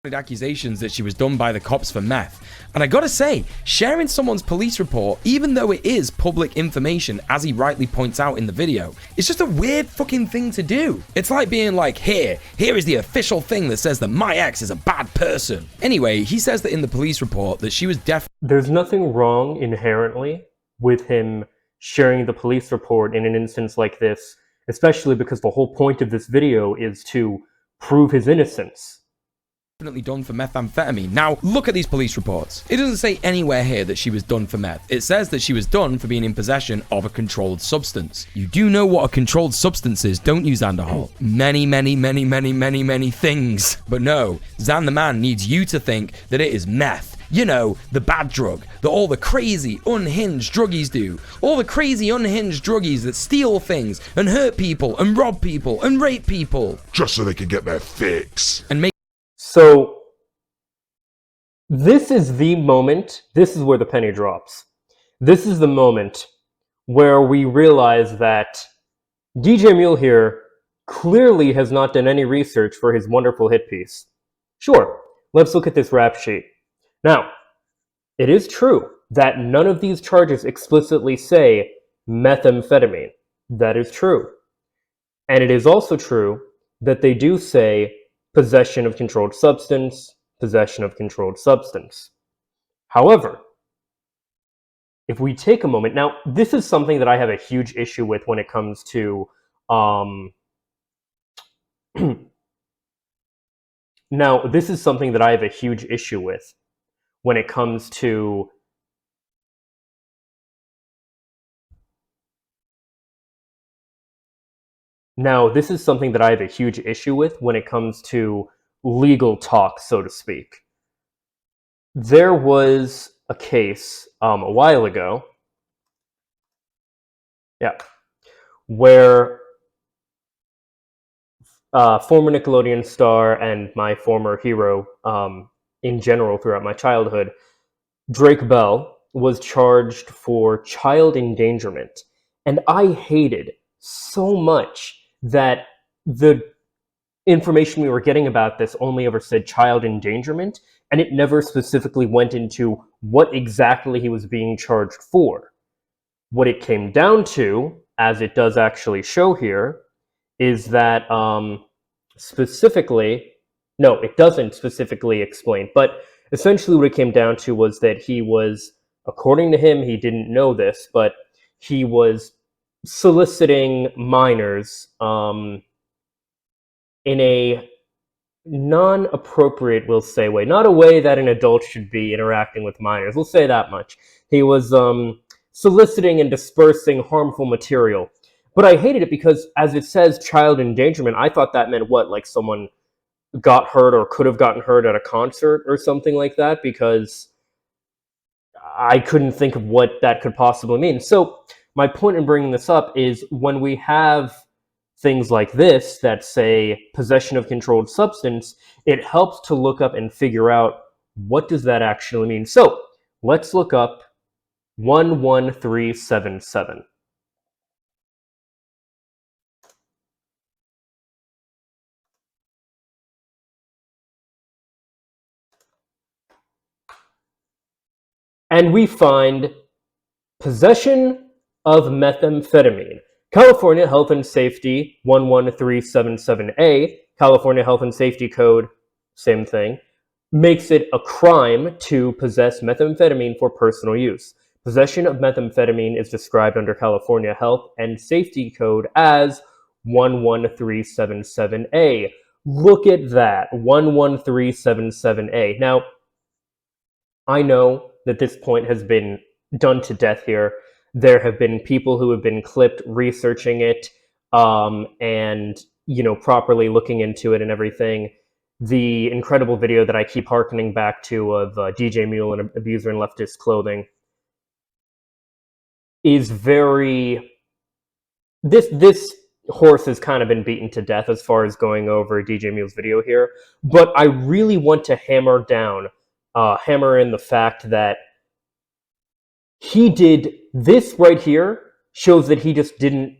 accusations that she was done by the cops for meth. And I gotta say, sharing someone's police report, even though it is public information, as he rightly points out in the video, it's just a weird fucking thing to do. It's like being like, here is the official thing that says that my ex is a bad person. Anyway, he says that in the police report that she was There's nothing wrong inherently with him sharing the police report in an instance like this, especially because the whole point of this video is to prove his innocence. Definitely done for methamphetamine. Now, look at these police reports. It doesn't say anywhere here that she was done for meth. It says that she was done for being in possession of a controlled substance. You do know what a controlled substance is, don't you, Xanderhal? Many things. But no, Xan the man needs you to think that it is meth. You know, the bad drug that all the crazy, unhinged druggies do. All the crazy, unhinged druggies that steal things and hurt people and rob people and rape people. Just so they can get their fix. And make So, this is the moment, this is where the penny drops. This is the moment where we realize that DJ Mule here clearly has not done any research for his wonderful hit piece. Sure, let's look at this rap sheet. Now, it is true that none of these charges explicitly say methamphetamine. That is true. And it is also true that they do say possession of controlled substance, possession of controlled substance. However, if we take a moment, now this is something that I have a huge issue with when it comes to, now this is something that I have a huge issue with when it comes to legal talk, so to speak. There was a case a while ago, where former Nickelodeon star and my former hero in general throughout my childhood, Drake Bell, was charged for child endangerment. And I hated so much that the information we were getting about this only ever said child endangerment, and it never specifically went into what exactly he was being charged for. What it came down to, as it does actually show here, is that it doesn't specifically explain, but essentially what it came down to was that he was, according to him, he didn't know this, but he was soliciting minors in a non-appropriate, we'll say, way. Not a way that an adult should be interacting with minors. We'll say that much. He was soliciting and dispersing harmful material. But I hated it because, as it says child endangerment, I thought that meant what? Like someone got hurt or could have gotten hurt at a concert or something like that, because I couldn't think of what that could possibly mean. So my point in bringing this up is when we have things like this that say possession of controlled substance, it helps to look up and figure out what does that actually mean. So let's look up 11377. And we find possession of methamphetamine. California Health and Safety 11377A, California Health and Safety Code, same thing, makes it a crime to possess methamphetamine for personal use. Possession of methamphetamine is described under California Health and Safety Code as 11377A. Look at that, 11377A. Now, I know that this point has been done to death here. There have been people who have been clipped researching it and, properly looking into it and everything. The incredible video that I keep hearkening back to of DJ Mule and Abuser in Leftist Clothing is very... This horse has kind of been beaten to death as far as going over DJ Mule's video here, but I really want to hammer in the fact that he did this right here shows that he just didn't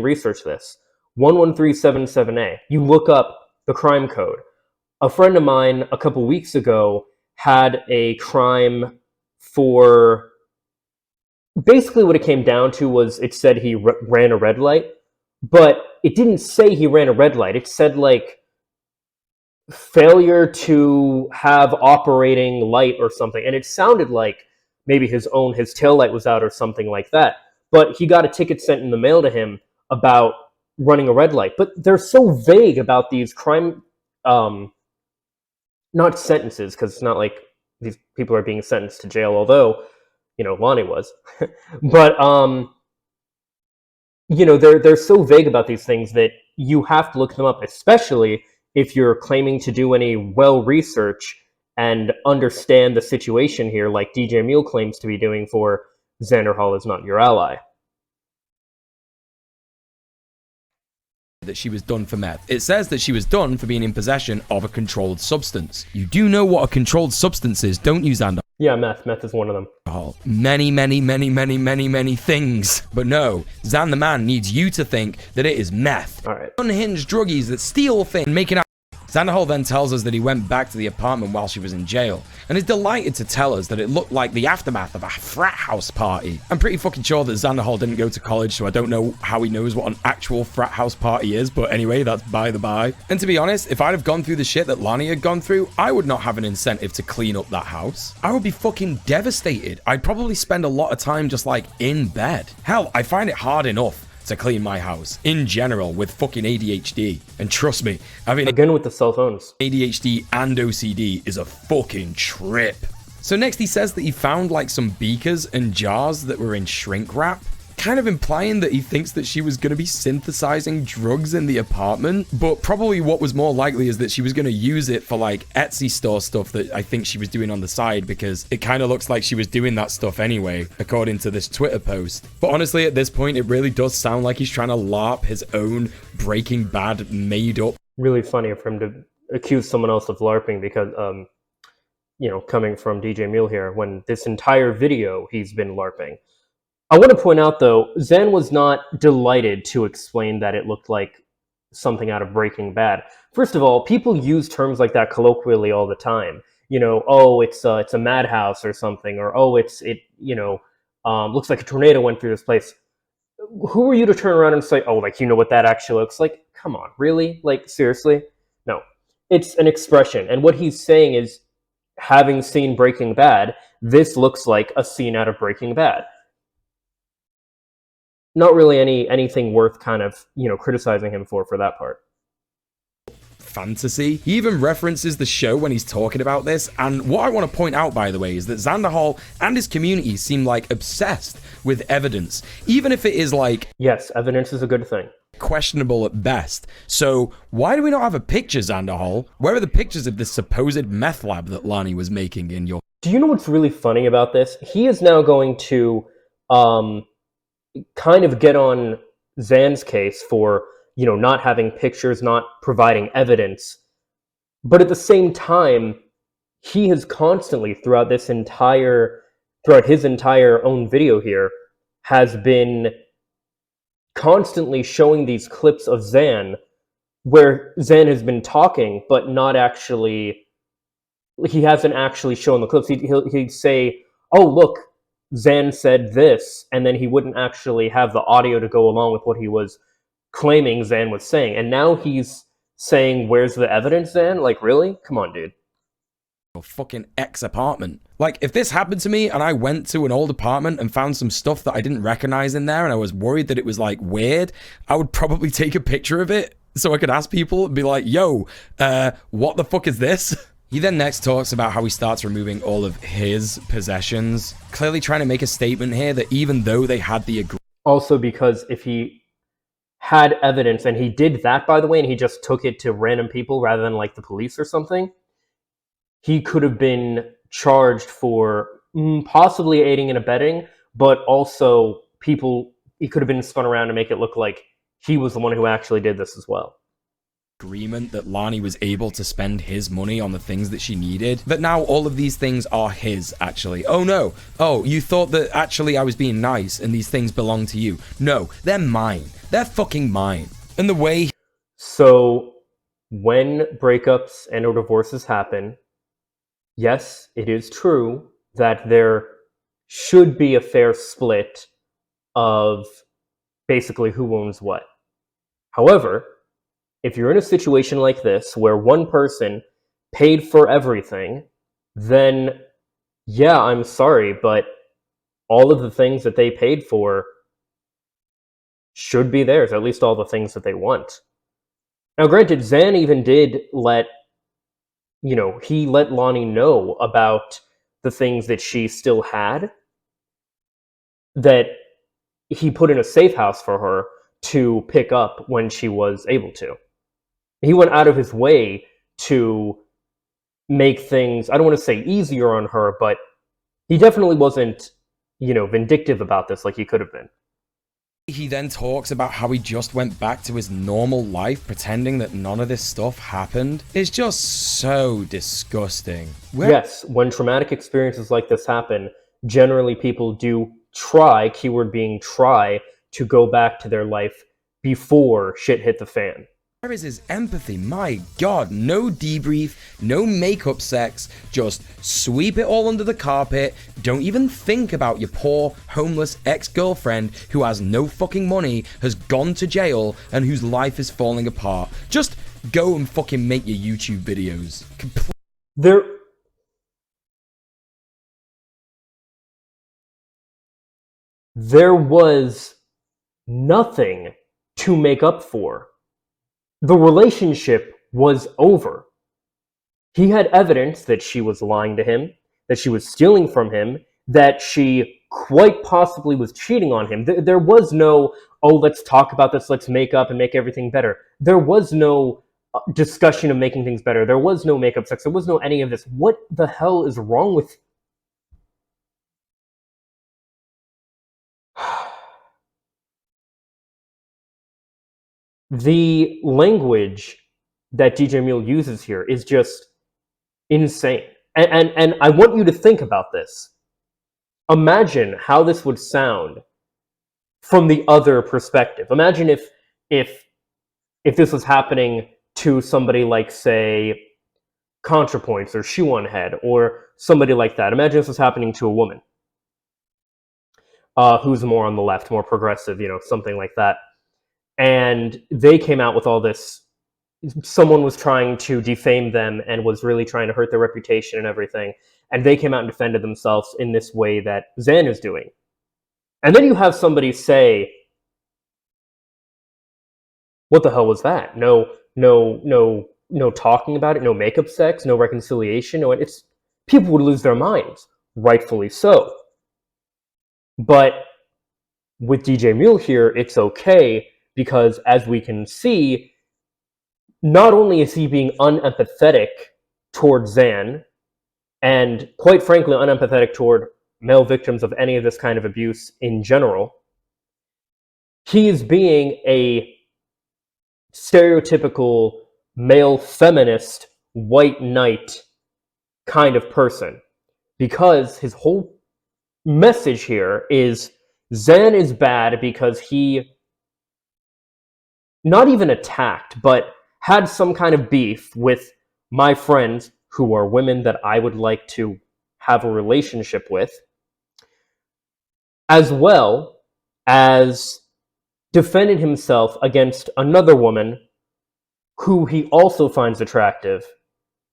research this. 11377A. You look up the crime code. A friend of mine a couple weeks ago had a crime for, basically what it came down to was it said he ran a red light, but it didn't say he ran a red light. It said like failure to have operating light or something, and it sounded like maybe his tail light was out or something like that. But he got a ticket sent in the mail to him about running a red light. But they're so vague about these crime, not sentences, because it's not like these people are being sentenced to jail, although, Lonnie was. But, they're so vague about these things that you have to look them up, especially if you're claiming to do any well-research and understand the situation here, like DJ Mule claims to be doing for Xanderhal is not your ally. That she was done for meth. It says that she was done for being in possession of a controlled substance. You do know what a controlled substance is, don't you, Xanderhal? Yeah, meth. Meth is one of them. Many things. But no, Xan the man needs you to think that it is meth. All right. Unhinged druggies that steal things and making out. Xanderhal then tells us that he went back to the apartment while she was in jail, and is delighted to tell us that it looked like the aftermath of a frat house party. I'm pretty fucking sure that Xanderhal didn't go to college, so I don't know how he knows what an actual frat house party is, but anyway, that's by the by. And to be honest, if I'd have gone through the shit that Lonnie had gone through, I would not have an incentive to clean up that house. I would be fucking devastated. I'd probably spend a lot of time just like in bed. Hell, I find it hard enough to clean my house in general with fucking ADHD, and trust me, having again with the cell phones, ADHD and OCD is a fucking trip. So next he says that he found like some beakers and jars that were in shrink wrap, kind of implying that he thinks that she was going to be synthesizing drugs in the apartment, but probably what was more likely is that she was going to use it for like Etsy store stuff that I think she was doing on the side, because it kind of looks like she was doing that stuff anyway, according to this Twitter post. But honestly, at this point, it really does sound like he's trying to LARP his own Breaking Bad made up. Really funny for him to accuse someone else of LARPing, because, coming from DJ Mule here, when this entire video he's been LARPing. I want to point out, though, Xan was not delighted to explain that it looked like something out of Breaking Bad. First of all, people use terms like that colloquially all the time. Oh, it's a madhouse or something, or oh, looks like a tornado went through this place. Who are you to turn around and say, oh, like, what that actually looks like? Come on, really? Like, seriously? No. It's an expression, and what he's saying is, having seen Breaking Bad, this looks like a scene out of Breaking Bad. Not really anything worth kind of, criticizing him for that part. Fantasy. He even references the show when he's talking about this, and what I want to point out, by the way, is that Xanderhal and his community seem like obsessed with evidence, even if it is like... Yes, evidence is a good thing. Questionable at best. So why do we not have a picture, Xanderhal? Where are the pictures of this supposed meth lab that Lonnie was making in your... Do you know what's really funny about this? He is now going to, kind of get on Xan's case for, not having pictures, not providing evidence. But at the same time, he has constantly, throughout his entire own video here, has been constantly showing these clips of Xan, where Xan has been talking, but not actually, he hasn't actually shown the clips. He'd say, oh, look, Xan said this, and then he wouldn't actually have the audio to go along with what he was claiming Xan was saying. And now he's saying, where's the evidence, Xan? Like, really? Come on, dude. Fucking ex-apartment. Like, if this happened to me and I went to an old apartment and found some stuff that I didn't recognize in there and I was worried that it was, like, weird, I would probably take a picture of it so I could ask people and be like, yo, what the fuck is this? He then next talks about how he starts removing all of his possessions, clearly trying to make a statement here that even though they had the agreement... Also, because if he had evidence, and he did that, by the way, and he just took it to random people rather than, like, the police or something, he could have been charged for possibly aiding and abetting, but also he could have been spun around to make it look like he was the one who actually did this as well. Agreement that Lonnie was able to spend his money on the things that she needed, that now all of these things are his, actually. Oh no, oh, you thought that actually I was being nice and these things belong to you. No, they're mine. They're fucking mine. And the way... So when breakups and or divorces happen, yes, it is true that there should be a fair split of basically who owns what. However, if you're in a situation like this where one person paid for everything, then yeah, I'm sorry, but all of the things that they paid for should be theirs, at least all the things that they want. Now, granted, Xan even did he let Lonnie know about the things that she still had, that he put in a safe house for her to pick up when she was able to. He went out of his way to make things, I don't want to say easier on her, but he definitely wasn't, vindictive about this like he could have been. He then talks about how he just went back to his normal life, pretending that none of this stuff happened. It's just so disgusting. Yes, when traumatic experiences like this happen, generally people do try, keyword being try, to go back to their life before shit hit the fan. Where is his empathy? My God, no debrief, no makeup sex, just sweep it all under the carpet. Don't even think about your poor, homeless ex-girlfriend who has no fucking money, has gone to jail, and whose life is falling apart. Just go and fucking make your YouTube videos. There was nothing to make up for. The relationship was over. He had evidence that she was lying to him, that she was stealing from him, that she quite possibly was cheating on him. There was no, oh, let's talk about this, let's make up and make everything better. There was no discussion of making things better. There was no makeup sex. There was no any of this. What the hell is wrong with... The language that DJ Mule uses here is just insane. And I want you to think about this. Imagine how this would sound from the other perspective. Imagine if this was happening to somebody like, say, ContraPoints or Shoe on Head or somebody like that. Imagine this was happening to a woman who's more on the left, more progressive, something like that. And they came out with all this. Someone was trying to defame them and was really trying to hurt their reputation and everything. And they came out and defended themselves in this way that Xan is doing. And then you have somebody say, what the hell was that? No talking about it, no makeup sex, no reconciliation, people would lose their minds, rightfully so. But with DJ Mule here, it's okay, because as we can see, not only is he being unempathetic toward Xan, and quite frankly unempathetic toward male victims of any of this kind of abuse in general, he is being a stereotypical male feminist white knight kind of person, because his whole message here is Xan is bad because he not even attacked, but had some kind of beef with my friends who are women that I would like to have a relationship with, as well as defended himself against another woman who he also finds attractive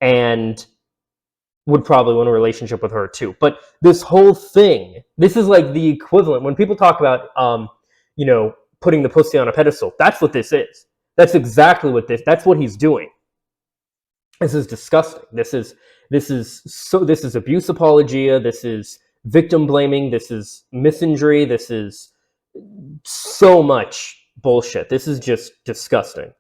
and would probably want a relationship with her too. But this whole thing, this is like the equivalent when people talk about putting the pussy on a pedestal. That's what this is. That's exactly what that's what he's doing. This is disgusting. This is abuse apologia. This is victim blaming. This is misinjury. This is so much bullshit. This is just disgusting.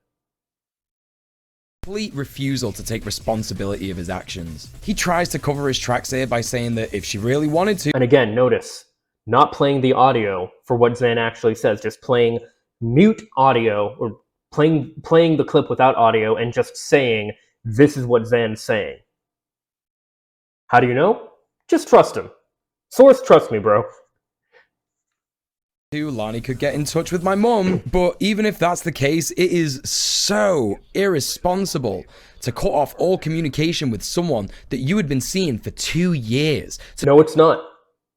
Complete refusal to take responsibility of his actions. He tries to cover his tracks here by saying that if she really wanted to... And again, notice, not playing the audio for what Xan actually says, just playing mute audio, or playing the clip without audio and just saying, this is what Xan's saying. How do you know? Just trust him. Source, trust me, bro. Lani could get in touch with my mum, but even if that's the case, it is so irresponsible to cut off all communication with someone that you had been seeing for 2 years. No, it's not.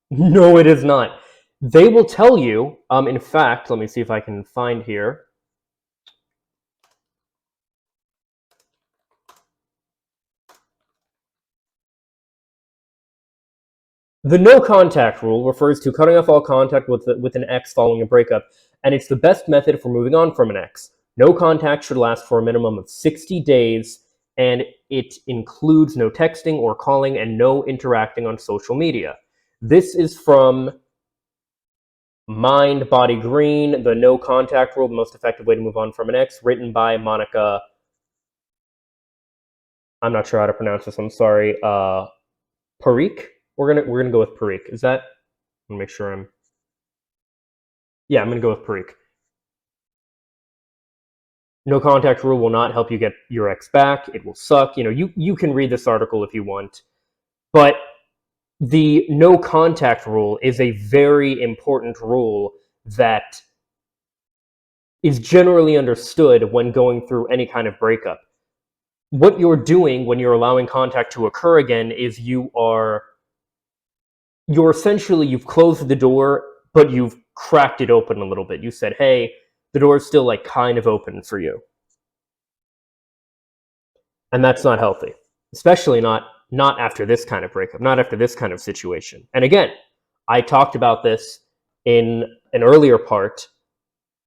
No, it is not. They will tell you, in fact, let me see if I can find here. The no contact rule refers to cutting off all contact with an ex following a breakup, and it's the best method for moving on from an ex. No contact should last for a minimum of 60 days, and it includes no texting or calling and no interacting on social media. This is from Mind Body Green, the no contact rule, the most effective way to move on from an ex, written by Monica. I'm not sure how to pronounce this. I'm sorry. Parikh. We're gonna go with Parikh. Is that? Let me make sure I'm. Yeah, I'm gonna go with Parikh. No contact rule will not help you get your ex back. It will suck. You know, you can read this article if you want, but the no contact rule is a very important rule that is generally understood when going through any kind of breakup. What you're doing when you're allowing contact to occur again is you're essentially, you've closed the door, but you've cracked it open a little bit. You said, hey, the door is still like kind of open for you. And that's not healthy, especially not after this kind of breakup, not after this kind of situation. And again, I talked about this in an earlier part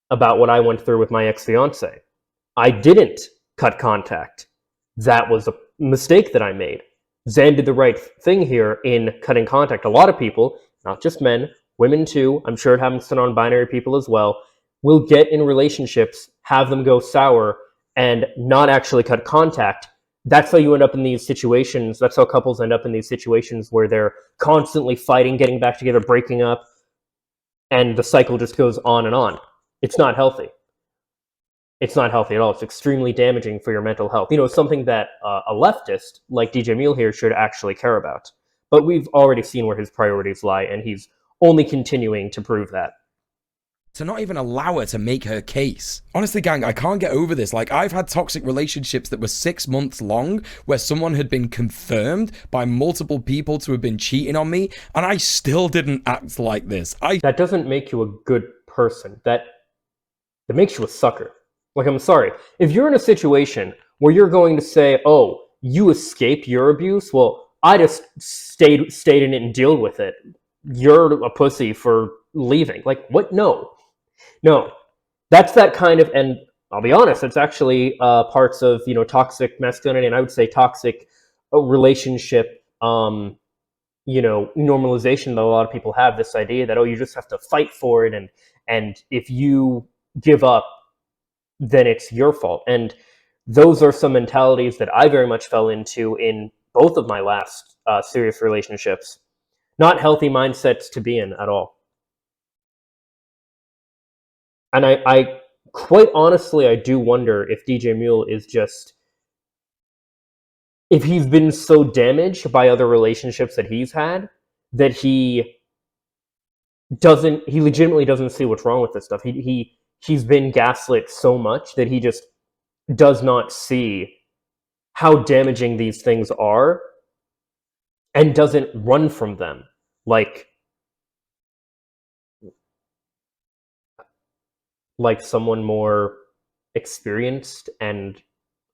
about what I went through with my ex-fiance. I didn't cut contact. That was a mistake that I made. Xan did the right thing here in cutting contact. A lot of people, not just men, women too, I'm sure it happens to non-binary people as well, will get in relationships, have them go sour, and not actually cut contact. That's how you end up in these situations. That's how couples end up in these situations where they're constantly fighting, getting back together, breaking up, and the cycle just goes on and on. It's not healthy. It's not healthy at all. It's extremely damaging for your mental health. You know, something that a leftist like DJ Mule here should actually care about. But we've already seen where his priorities lie, and he's only continuing to prove that. To not even allow her to make her case. Honestly, gang, I can't get over this. Like, I've had toxic relationships that were 6 months long, where someone had been confirmed by multiple people to have been cheating on me, and I still didn't act like this. That doesn't make you a good person. That makes you a sucker. Like, I'm sorry. If you're in a situation where you're going to say, oh, you escaped your abuse, well, I just stayed in it and dealt with it. You're a pussy for leaving. Like, what? No. That's that kind of, and I'll be honest, it's actually parts of, you know, toxic masculinity, and I would say toxic relationship, you know, normalization that a lot of people have, this idea that, oh, you just have to fight for it, and if you give up, then it's your fault. And those are some mentalities that I very much fell into in both of my last serious relationships. Not healthy mindsets to be in at all. And I quite honestly, I do wonder if DJ Mule is just, if he's been so damaged by other relationships that he's had, that he legitimately doesn't see what's wrong with this stuff. He's been gaslit so much that he just does not see how damaging these things are and doesn't run from them like someone more experienced and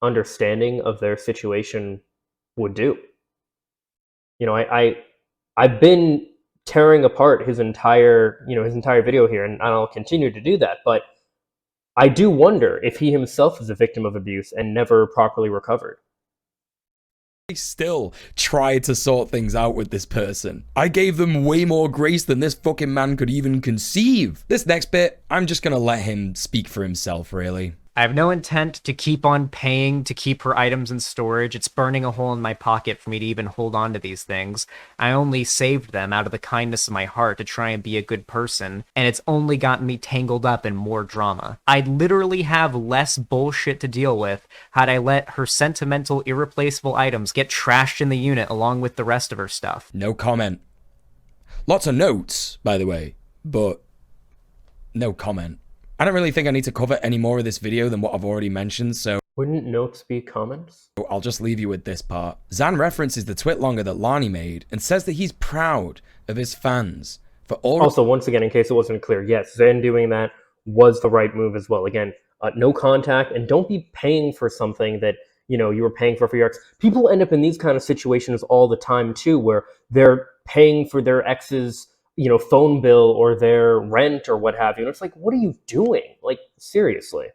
understanding of their situation would do. You know, I've been tearing apart his entire video here, and I'll continue to do that, but I do wonder if he himself is a victim of abuse and never properly recovered. I still tried to sort things out with this person. I gave them way more grace than this fucking man could even conceive. This next bit, I'm just gonna let him speak for himself, really. I have no intent to keep on paying to keep her items in storage. It's burning a hole in my pocket for me to even hold on to these things. I only saved them out of the kindness of my heart to try and be a good person, and it's only gotten me tangled up in more drama. I'd literally have less bullshit to deal with had I let her sentimental, irreplaceable items get trashed in the unit along with the rest of her stuff. No comment. Lots of notes, by the way, but No comment. I don't really think I need to cover any more of this video than what I've already mentioned, so Wouldn't notes be comments? I'll just leave you with this part. Xan references the twitlonger that Lani made and says that he's proud of his fans for all... Also, once again, in case it wasn't clear, yes, Xan doing that was the right move as well. Again, no contact, and don't be paying for something that, you know, you were paying for your ex. People end up in these kind of situations all the time too, where they're paying for their ex's, you know, phone bill or their rent or what have you. And it's like, what are you doing? Like, seriously.